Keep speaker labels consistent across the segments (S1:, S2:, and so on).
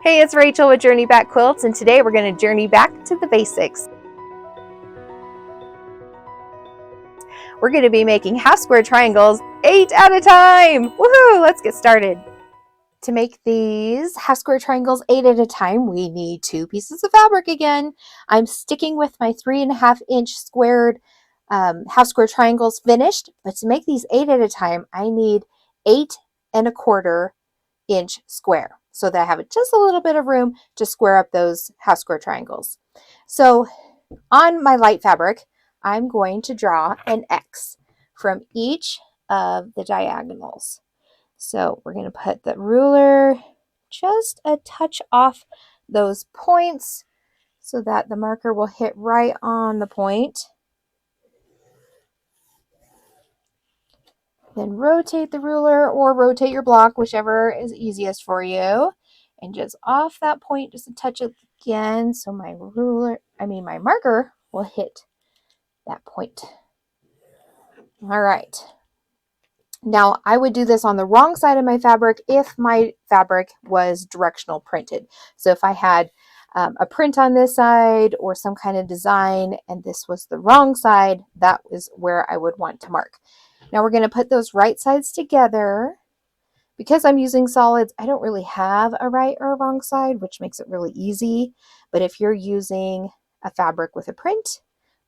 S1: Hey, it's Rachel with Journey Back Quilts, and today we're going to journey back to the basics. We're going to be making half square triangles 8 at a time. Woohoo! Let's get started. To make these half square triangles 8 at a time, we need 2 pieces of fabric again. I'm sticking with my 3.5-inch squared half square triangles finished, but to make these 8 at a time, I need 8.25-inch square so that I have just a little bit of room to square up those half square triangles. So on my light fabric, I'm going to draw an X from each of the diagonals. So we're going to put the ruler just a touch off those points so that the marker will hit right on the point. Then rotate the ruler or rotate your block, whichever is easiest for you. And just off that point, just a touch again, so my marker will hit that point. All right. Now, I would do this on the wrong side of my fabric if my fabric was directional printed. So if I had a print on this side or some kind of design and this was the wrong side, that is where I would want to mark. Now we're going to put those right sides together. Because I'm using solids, I don't really have a right or a wrong side, which makes it really easy. But if you're using a fabric with a print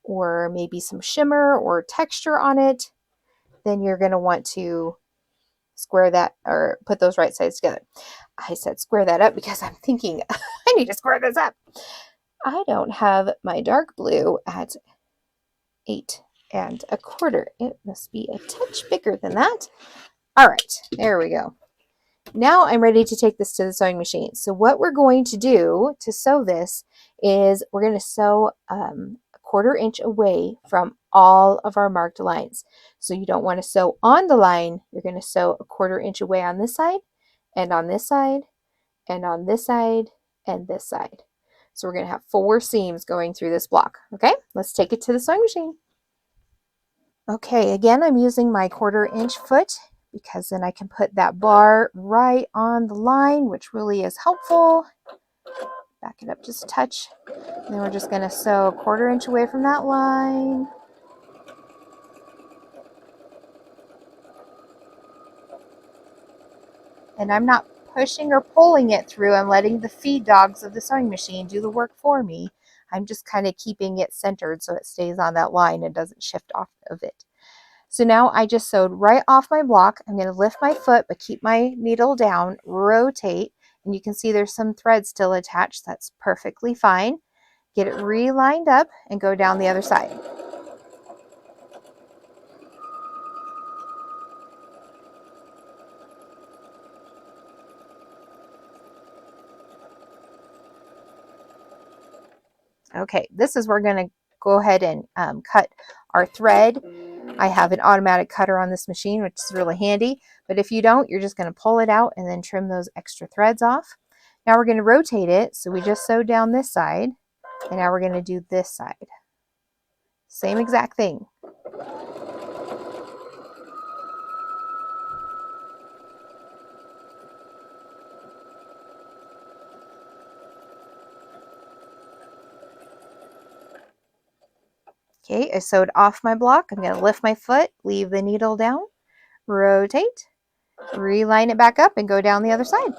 S1: or maybe some shimmer or texture on it, then you're going to want to square that or put those right sides together. I said square that up because I'm thinking I need to square this up. I don't have my dark blue at 8.25. It must be a touch bigger than that. All right, there we go. Now I'm ready to take this to the sewing machine. So what we're going to do to sew this is we're going to sew a 1/4 inch away from all of our marked lines. So you don't want to sew on the line. You're going to sew a 1/4 inch away on this side and on this side and on this side and this side. So we're going to have 4 seams going through this block. Okay, let's take it to the sewing machine. Okay, again, I'm using my 1/4 inch foot because then I can put that bar right on the line, which really is helpful. Back it up just a touch. And then we're just going to sew a 1/4 inch away from that line. And I'm not pushing or pulling it through. I'm letting the feed dogs of the sewing machine do the work for me. I'm just kind of keeping it centered so it stays on that line and doesn't shift off of it. So now I just sewed right off my block. I'm going to lift my foot, but keep my needle down, rotate, and you can see there's some thread still attached. That's perfectly fine. Get it re-lined up and go down the other side. Okay, this is where we're going to go ahead and cut our thread. I have an automatic cutter on this machine, which is really handy, but if you don't, you're just going to pull it out and then trim those extra threads off. Now we're going to rotate it. So we just sewed down this side, and now we're going to do this side. Same exact thing. Okay, I sewed off my block. I'm going to lift my foot, leave the needle down, rotate, reline it back up, and go down the other side.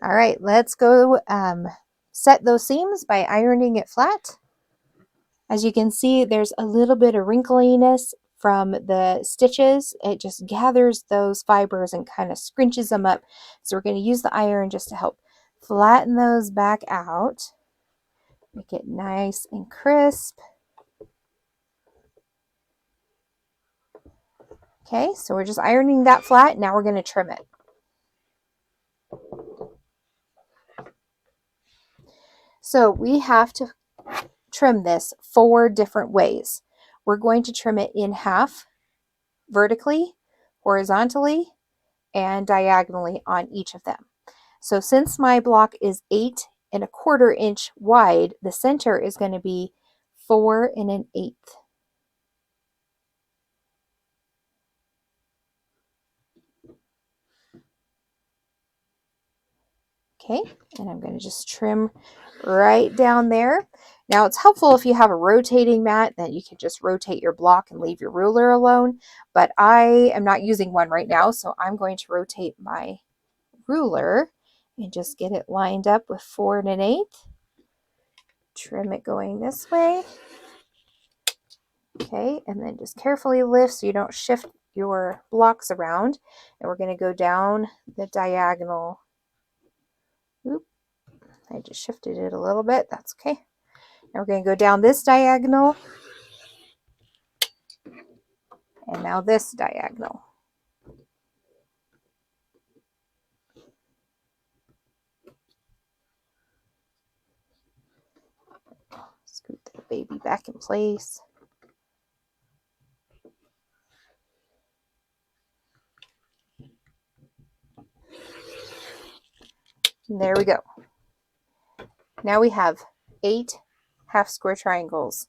S1: All right, let's go set those seams by ironing it flat. As you can see, there's a little bit of wrinkliness from the stitches. It just gathers those fibers and kind of scrunches them up. So we're going to use the iron just to help flatten those back out. Make it nice and crisp. Okay, so we're just ironing that flat. Now we're going to trim it. So we have to trim this 4 different ways. We're going to trim it in half, vertically, horizontally, and diagonally on each of them. So since my block is 8¼ inch wide, the center is going to be 4 1/8. Okay, and I'm going to just trim right down there. Now it's helpful if you have a rotating mat that you can just rotate your block and leave your ruler alone, but I am not using one right now, so I'm going to rotate my ruler and just get it lined up with 4 1/8. Trim it going this way. Okay, and then just carefully lift so you don't shift your blocks around. And we're going to go down the diagonal. Oop, I just shifted it a little bit. That's okay. Now we're going to go down this diagonal. And now this diagonal. Scoot the baby back in place. And there we go. Now we have 8 half square triangles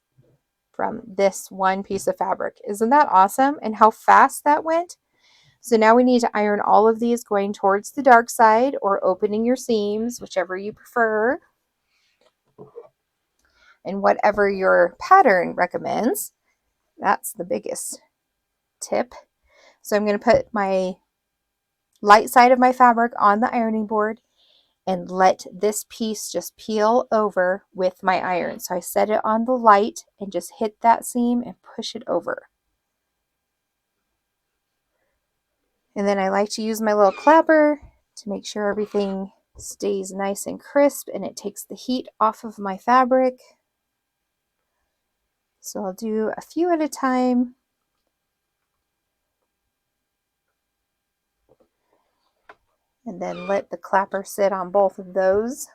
S1: from this one piece of fabric. Isn't that awesome? And how fast that went? So now we need to iron all of these going towards the dark side or opening your seams, whichever you prefer. And whatever your pattern recommends, that's the biggest tip. So I'm going to put my light side of my fabric on the ironing board and let this piece just peel over with my iron. So I set it on the light and just hit that seam and push it over. And then I like to use my little clapper to make sure everything stays nice and crisp and it takes the heat off of my fabric. So I'll do a few at a time. And then let the clapper sit on both of those.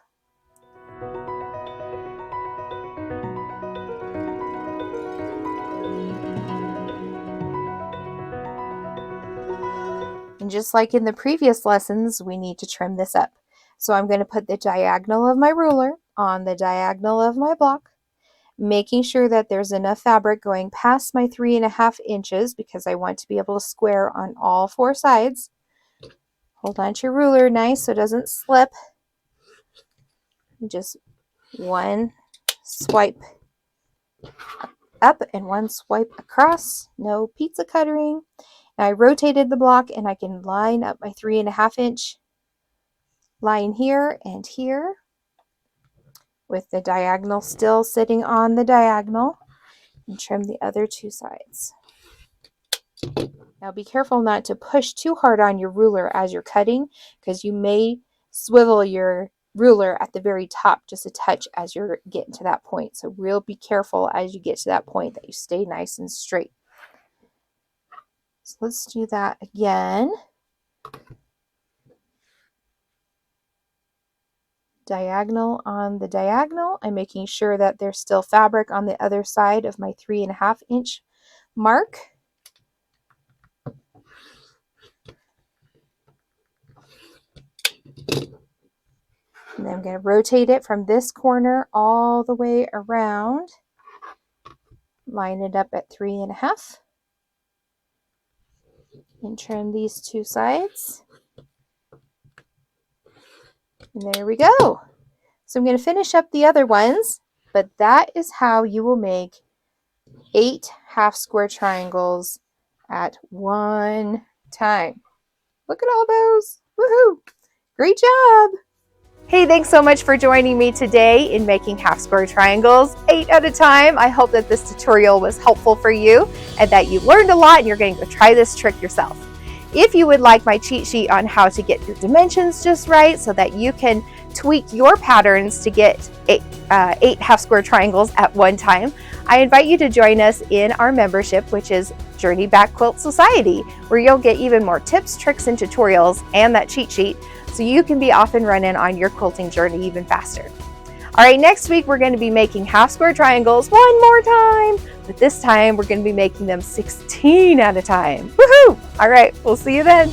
S1: And just like in the previous lessons, we need to trim this up. So I'm going to put the diagonal of my ruler on the diagonal of my block, making sure that there's enough fabric going past my 3½ inches because I want to be able to square on all 4 sides. Hold on to your ruler nice so it doesn't slip. Just one swipe up and one swipe across. No pizza cutting. Now I rotated the block and I can line up my 3½ inch line here and here with the diagonal still sitting on the diagonal, and trim the other 2 sides. Now be careful not to push too hard on your ruler as you're cutting because you may swivel your ruler at the very top just a touch as you're getting to that point. So be careful as you get to that point that you stay nice and straight. So let's do that again. Diagonal on the diagonal. I'm making sure that there's still fabric on the other side of my 3½ inch mark. And then I'm going to rotate it from this corner all the way around. Line it up at 3½. And trim these 2 sides. And there we go. So I'm going to finish up the other ones, but that is how you will make 8 half square triangles at one time. Look at all those. Woohoo! Great job! Hey, thanks so much for joining me today in making half square triangles 8 at a time. I hope that this tutorial was helpful for you and that you learned a lot and you're going to go try this trick yourself. If you would like my cheat sheet on how to get your dimensions just right so that you can tweak your patterns to get 8 half square triangles at one time, I invite you to join us in our membership, which is Journey Back Quilt Society, where you'll get even more tips, tricks, and tutorials and that cheat sheet so you can be off and running on your quilting journey even faster. All right, next week we're going to be making half square triangles one more time, but this time we're going to be making them 16 at a time. Woohoo! All right, we'll see you then.